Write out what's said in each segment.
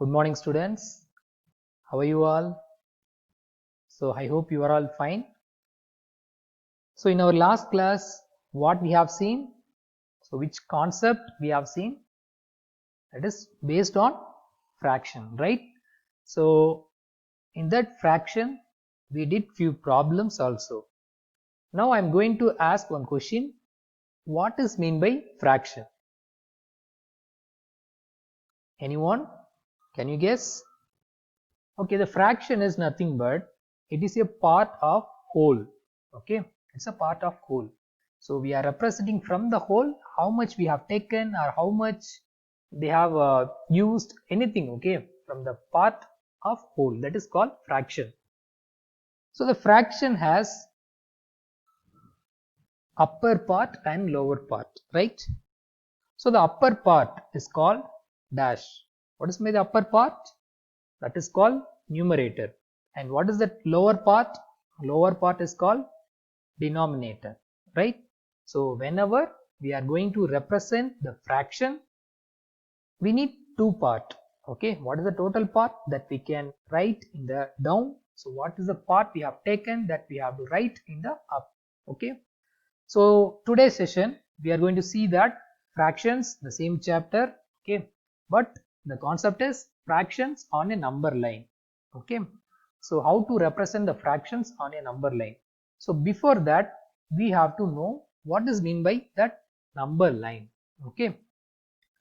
Good morning, students. How are you all? So I hope you are all fine. So in our last class, what we have seen? So which concept we have seen? That is based on fraction, right? So in that fraction, we did few problems also. Now I'm going to ask one question. What is mean by fraction? Anyone? Can you guess? Okay, the fraction is nothing but it is a part of whole. Okay, it's a part of whole. So we are representing from the whole how much we have taken or how much they have used anything. Okay, from the part of whole, that is called fraction. So the fraction has upper part and lower part, right? So the upper part is called dash. What is the upper part? That is called numerator. And what is that lower part? Lower part is called denominator, right? So whenever we are going to represent the fraction, we need two part. Okay, what is the total part that we can write in the down? So what is the part we have taken that we have to write in the up? Okay, so today's session we are going to see that fractions, the same chapter. Okay, but the concept is fractions on a number line. Okay, so how to represent the fractions on a number line? So before that we have to know what is mean by that number line. Okay,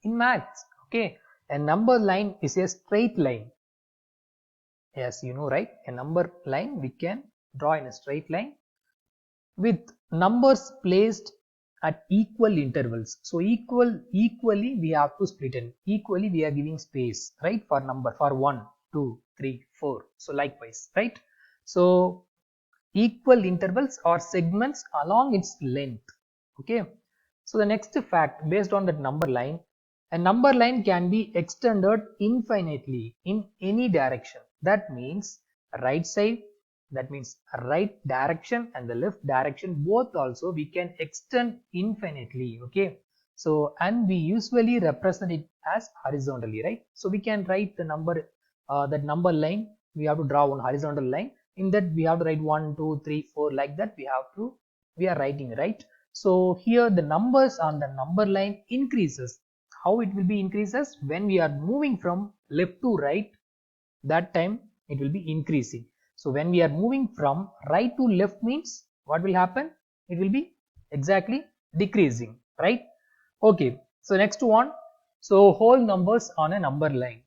in maths, okay, a number line is a straight line. Yes, you know, right? A number line we can draw in a straight line with numbers placed at equal intervals. So equally we have to split in. Equally we are giving space, right? For number, for 1, 2, 3, 4. So likewise, right? So equal intervals or segments along its length. Okay. So the next fact based on that number line, a number line can be extended infinitely in any direction. That means right side, that means right direction and the left direction, both also we can extend infinitely. Okay, so and we usually represent it as horizontally, right? So we can write the number, that number line, we have to draw one horizontal line. In that we have to write 1, 2, 3, 4, like that we are writing, right? So here the numbers on the number line increases. How it will be increases? When we are moving from left to right, that time it will be increasing. So when we are moving from right to left means what will happen? It will be exactly decreasing, right? Okay, so next one. So whole numbers on a number line.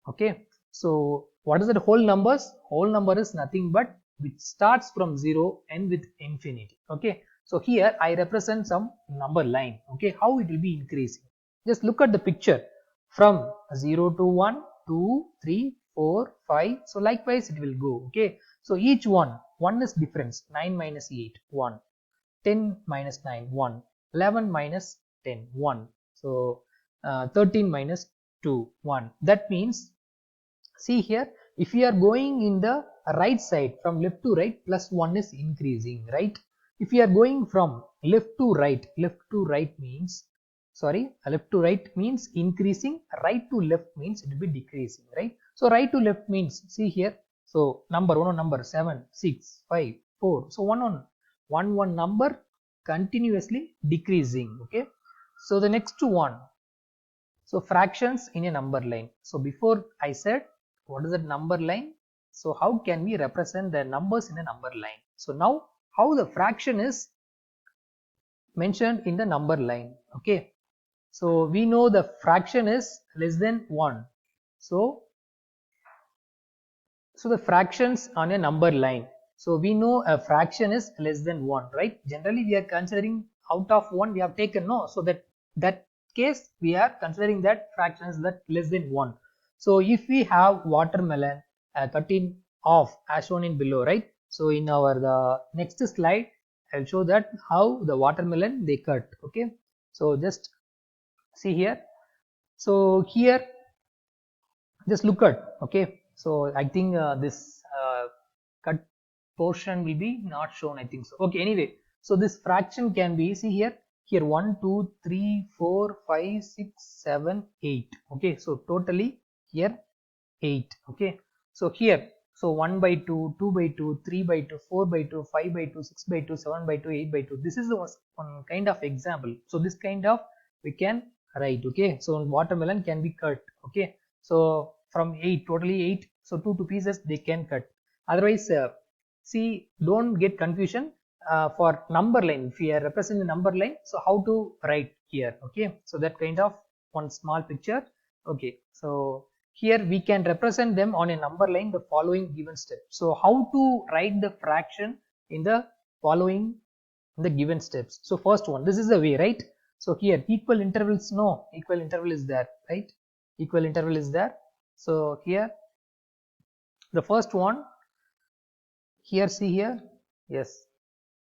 Okay, so what is that whole numbers? Whole number is nothing but which starts from 0 and with infinity. Okay, so here I represent some number line. Okay, how it will be increasing? Just look at the picture from 0 to 1, 2, 3, 4, 5. So likewise it will go. Okay, so each one is difference. 9 minus 8, 1. 10 minus 9, 1. 11 minus 10, 1. So 13 minus 2, 1. That means, see here, if we are going in the right side from left to right, plus 1 is increasing, right? If we are going from left to right means, sorry, left to right means increasing, right to left means it will be decreasing, right? So right to left means, see here, so number one number 7, 6, 5, 4. So one number continuously decreasing. Okay, so the next one, so fractions in a number line. So before I said what is that number line, so how can we represent the numbers in a number line? So now how the fraction is mentioned in the number line. Okay, so we know the fraction is less than 1. So the fractions on a number line, so we know a fraction is less than 1, right? Generally we are considering out of 1 we have taken, no, so that case we are considering that fraction is that less than 1. So if we have watermelon cutting off as shown in below, right? So in our the next slide I'll show that how the watermelon they cut. Okay, so just see here, so here just look at. Okay, so I think this cut portion will be not shown, I think so. Okay, anyway, so this fraction can be, see here, 1 2 3 4 5 6 7 8. Okay, so totally here 8. Okay, so here, so 1 by 2, 2 by 2, 3 by 2, 4 by 2, 5 by 2, 6 by 2, 7 by 2, 8 by 2. This is the one kind of example. So this kind of we can write. Okay, so watermelon can be cut. Okay, so from 8, totally 8, so 2 pieces they can cut. Otherwise, see, don't get confusion for number line. If we are representing the number line, so how to write here? Okay, so that kind of one small picture. Okay, so here we can represent them on a number line the following given step. So how to write the fraction in the following the given steps? So first one, this is the way, right? So here equal intervals, no, equal interval is there, right? Equal interval is there. So here the first one, here, see here, yes.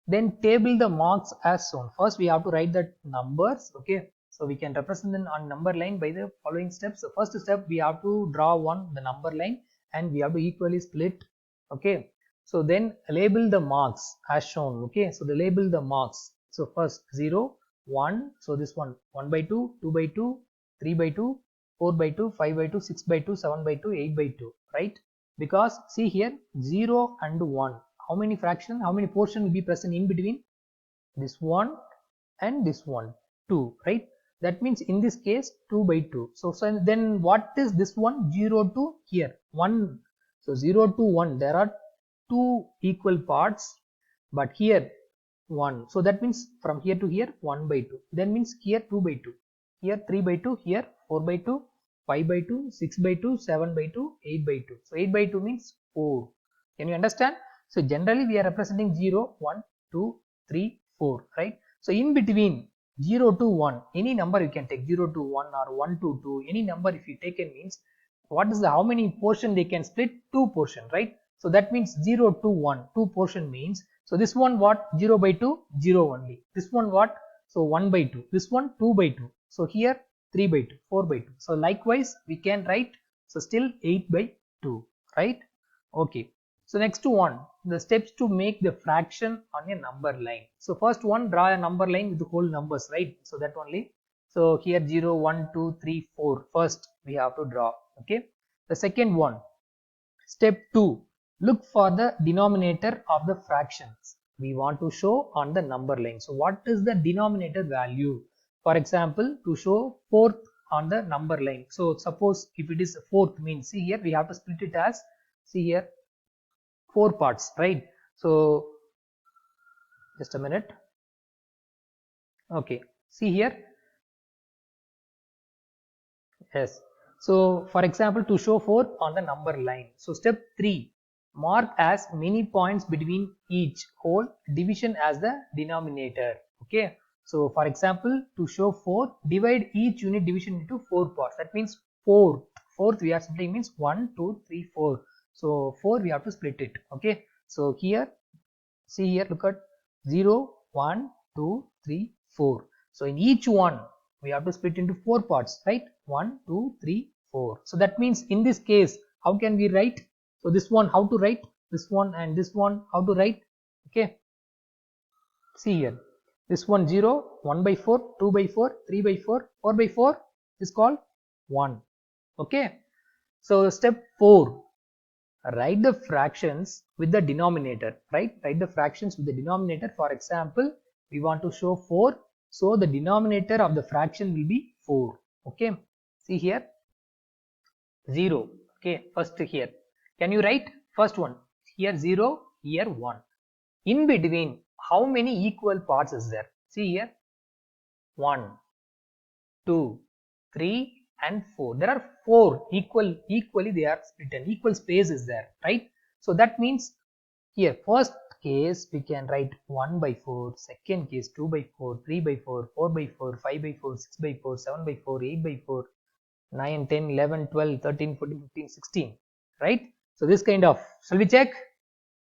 Then table the marks as shown. First we have to write the numbers. Okay, so we can represent them on number line by the following steps. The first step, we have to draw the number line, and we have to equally split. Okay, so then label the marks as shown. Okay, so the label the marks. So first 0, 1, so this one 1 by 2, 2 by 2, 3 by 2, 4 by 2, 5 by 2, 6 by 2, 7 by 2, 8 by 2, right? Because see here 0 and 1, how many fraction, how many portion will be present in between? This one and this one, 2, right? That means in this case 2 by 2. So then what is this one? 0 to here 1. So 0 to 1, there are 2 equal parts, but here 1. So that means from here to here 1 by 2. That means here 2 by 2, here 3 by 2, here 4 by 2, 5 by 2, 6 by 2, 7 by 2, 8 by 2. So 8 by 2 means 4. Can you understand? So generally we are representing 0, 1, 2, 3, 4, right? So in between 0 to 1, any number you can take, 0 to 1 or 1 to 2, any number if you take it means what is the, how many portion they can split? 2 portion, right? So that means 0 to 1, 2 portion means, so this one what? 0 by 2, 0 only. This one what? So 1 by 2. This one 2 by 2. So here 3 by 2, 4 by 2. So likewise we can write, so still 8 by 2, right? Okay. So next one, the steps to make the fraction on a number line. So first one, draw a number line with the whole numbers, right? So that only. So here 0, 1, 2, 3, 4. First we have to draw. Okay. The second one, step 2, look for the denominator of the fractions we want to show on the number line. So what is the denominator value? For example, to show fourth on the number line. So suppose if it is fourth means, see here we have to split it as, see here 4 parts, right? So just a minute. Okay, see here, yes. So for example, to show 4 on the number line, so step 3, mark as many points between each whole division as the denominator. Okay, so for example, to show 4, divide each unit division into 4 parts. That means fourth we are splitting means 1, 2, 3, 4. So 4 we have to split it. Okay, so here, see here, look at 0, 1, 2, 3, 4. So in each one we have to split into 4 parts, right? 1, 2, 3, 4. So that means in this case, how can we write? So this one, how to write? This one and this one, how to write? Okay, see here, this one 0, 1 by 4, 2 by 4, 3 by 4, 4 by 4 is called 1. Okay, so step 4, write the fractions with the denominator, right? Write the fractions with the denominator. For example, we want to show 4, so the denominator of the fraction will be 4. Okay, see here 0. Okay, first here, can you write first one? Here 0, here 1. In between, how many equal parts is there? See here 1, 2, 3 and 4. There are 4 equally they are split, equal space is there, right? So that means here first case we can write 1 by 4, second case 2 by 4, 3 by 4, 4 by 4, 5 by 4, 6 by 4, 7 by 4, 8 by 4, 9, 10, 11, 12, 13, 14, 15, 16, right? So this kind of, shall we check?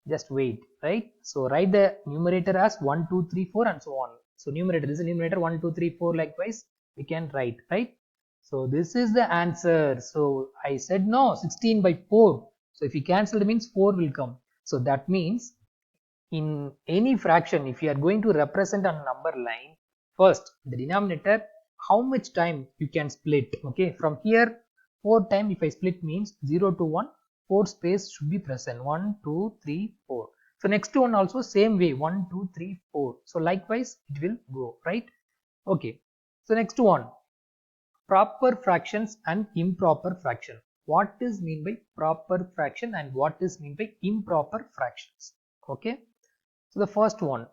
Just wait, right? So write the numerator as 1, 2, 3, 4 and so on. So numerator, this is numerator 1, 2, 3, 4, likewise we can write, right? So this is the answer. So I said no, 16 by 4. So if you cancel, it means 4 will come. So that means in any fraction, if you are going to represent on a number line, first the denominator, how much time you can split. Okay, from here 4 time if I split means 0 to 1, 4 space should be present, 1, 2, 3, 4. So next one also same way, 1, 2, 3, 4. So likewise it will go, right? Okay. So next one, proper fractions and improper fraction. What is mean by proper fraction and what is mean by improper fractions? Okay. So the first one,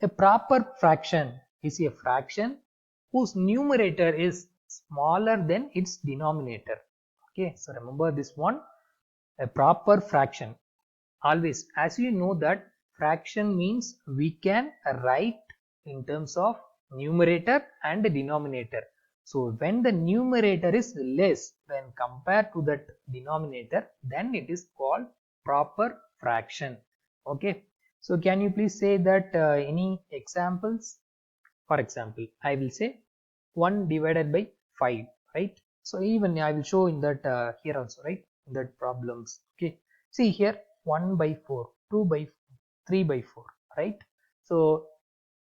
a proper fraction is a fraction whose numerator is smaller than its denominator. Okay, so remember this one, a proper fraction. Always, as you know that fraction means we can write in terms of numerator and denominator. So when the numerator is less when compared to that denominator, then it is called proper fraction. Okay. So can you please say that any examples? For example, I will say 1 divided by 5, right? So even I will show in that here also, right? In that problems. Okay. See here 1 by 4, 2 by 4, 3 by 4, right? So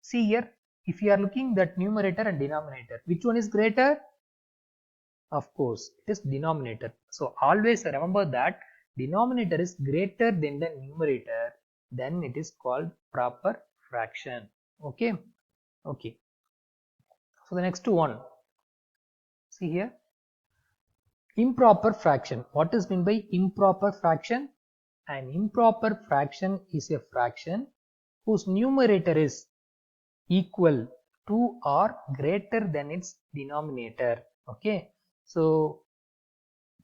see here, if you are looking that numerator and denominator, which one is greater? Of course, it is denominator. So always remember that denominator is greater than the numerator, then it is called proper fraction. Okay. Okay. So the next one, see here, improper fraction. What is meant by improper fraction? An improper fraction is a fraction whose numerator is equal to or greater than its denominator. Okay, so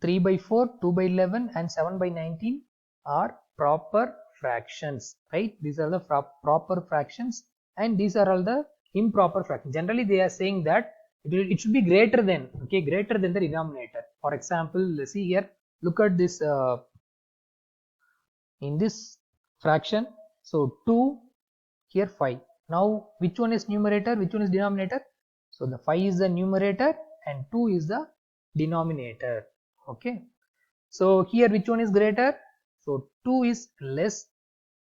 3 by 4, 2 by 11 and 7 by 19 are proper fractions, right? These are the proper fractions and these are all the improper fractions. Generally they are saying that it should be greater than, okay, greater than the denominator. For example, let's see here, look at this in this fraction. So 2, here 5. Now which one is numerator, which one is denominator? So the 5 is the numerator and 2 is the denominator. Okay, so here which one is greater? So 2 is less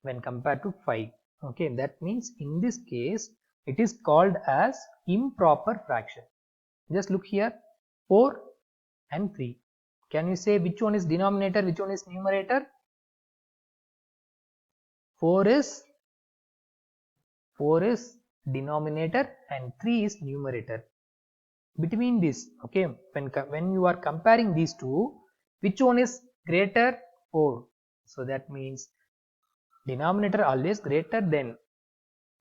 when compared to 5. Okay, that means in this case it is called as improper fraction. Just look here, 4 and 3. Can you say which one is denominator, which one is numerator? 4 is denominator and 3 is numerator. Between this, okay, when you are comparing these two, which one is greater? 4. So that means denominator always greater than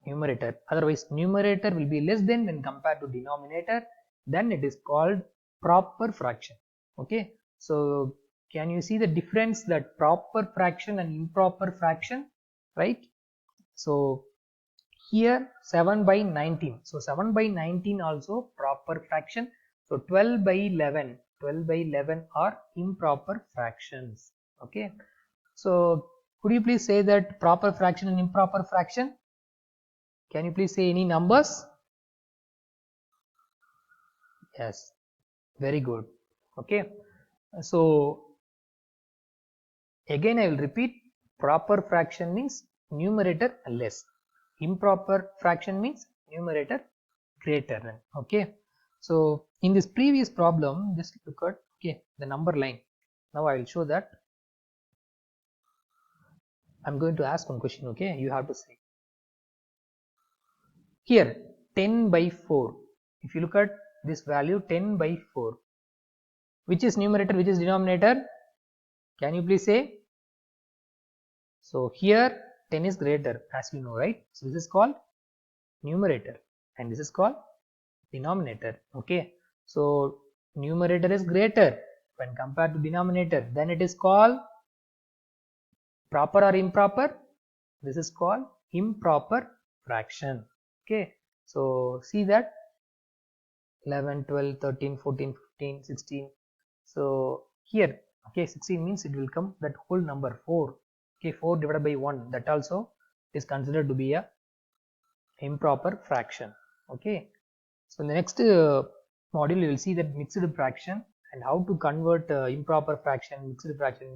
numerator, otherwise numerator will be less than when compared to denominator, then it is called proper fraction. Okay, so can you see the difference, that proper fraction and improper fraction, right? So here 7 by 19, so 7 by 19 also proper fraction. So 12 by 11 are improper fractions. Okay, so could you please say that proper fraction and improper fraction? Can you please say any numbers? Yes, very good. Okay, so again I will repeat, proper fraction means numerator less, improper fraction means numerator greater than. Okay, so in this previous problem, just look at, okay, the number line. Now I will show that. I'm going to ask one question, okay, you have to say. Here 10 by 4, if you look at this value 10 by 4, which is numerator, which is denominator? Can you please say? So here 10 is greater, as you know, right? So this is called numerator and this is called denominator. Okay, so numerator is greater when compared to denominator, then it is called proper or improper? This is called improper fraction. Okay, so see that 11, 12, 13, 14, 15, 16. So here, okay, 16 means it will come that whole number 4. Okay, 4 divided by 1, that also is considered to be a improper fraction. Okay, so in the next module you will see that mixed fraction and how to convert improper fraction, mixed fraction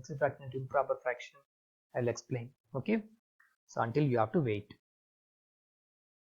into improper fraction. I will explain. Okay, so until you have to wait.